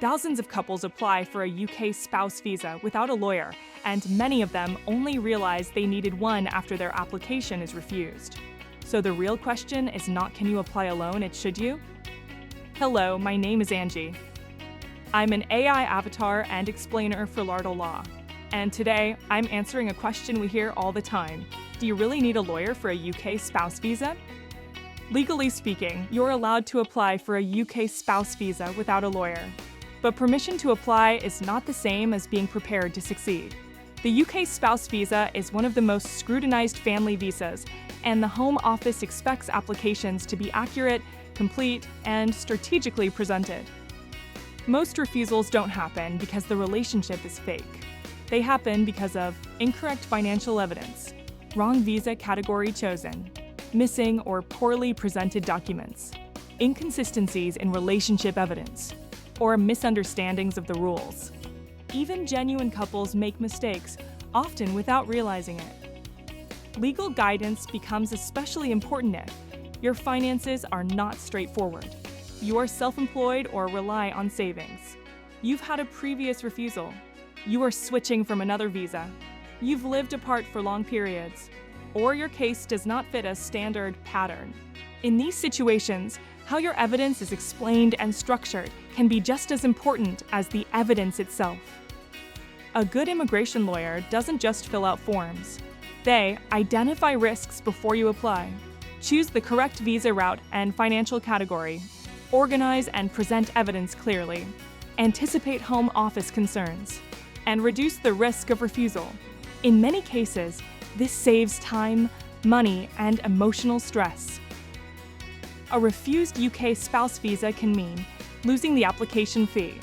Thousands of couples apply for a UK spouse visa without a lawyer, and many of them only realize they needed one after their application is refused. So the real question is not can you apply alone, it's should you? Hello, my name is Angie. I'm an AI avatar and explainer for Larhdel Law. And today, I'm answering a question we hear all the time. Do you really need a lawyer for a UK spouse visa? Legally speaking, you're allowed to apply for a UK spouse visa without a lawyer. But permission to apply is not the same as being prepared to succeed. The UK spouse visa is one of the most scrutinized family visas, and the Home Office expects applications to be accurate, complete, and strategically presented. Most refusals don't happen because the relationship is fake. They happen because of incorrect financial evidence, wrong visa category chosen, missing or poorly presented documents, inconsistencies in relationship evidence, or misunderstandings of the rules. Even genuine couples make mistakes, often without realizing it. Legal guidance becomes especially important if your finances are not straightforward, you are self-employed or rely on savings, you've had a previous refusal, you are switching from another visa, you've lived apart for long periods, or your case does not fit a standard pattern. In these situations, how your evidence is explained and structured can be just as important as the evidence itself. A good immigration lawyer doesn't just fill out forms. They identify risks before you apply, choose the correct visa route and financial category, organize and present evidence clearly, anticipate Home Office concerns, and reduce the risk of refusal. In many cases, this saves time, money, and emotional stress. A refused UK spouse visa can mean losing the application fee,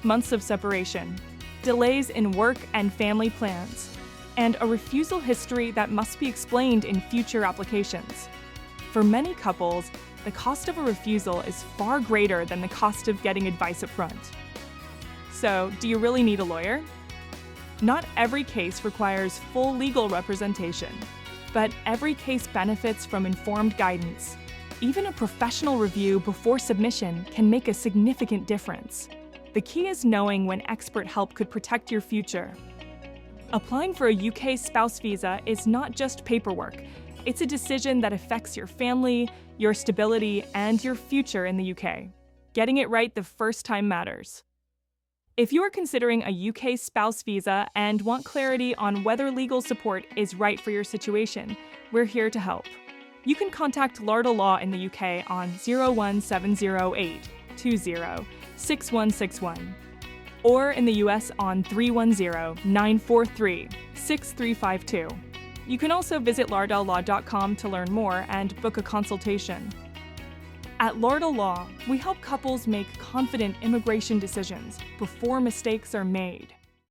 months of separation, delays in work and family plans, and a refusal history that must be explained in future applications. For many couples, the cost of a refusal is far greater than the cost of getting advice up front. So, do you really need a lawyer? Not every case requires full legal representation, but every case benefits from informed guidance. Even a professional review before submission can make a significant difference. The key is knowing when expert help could protect your future. Applying for a UK spouse visa is not just paperwork. It's a decision that affects your family, your stability, and your future in the UK. Getting it right the first time matters. If you are considering a UK spouse visa and want clarity on whether legal support is right for your situation, we're here to help. You can contact Larhdel Law in the UK on 01708 20 6161 or in the US on 310-943-6352. You can also visit lardhellaw.com to learn more and book a consultation. At Larhdel Law, we help couples make confident immigration decisions before mistakes are made.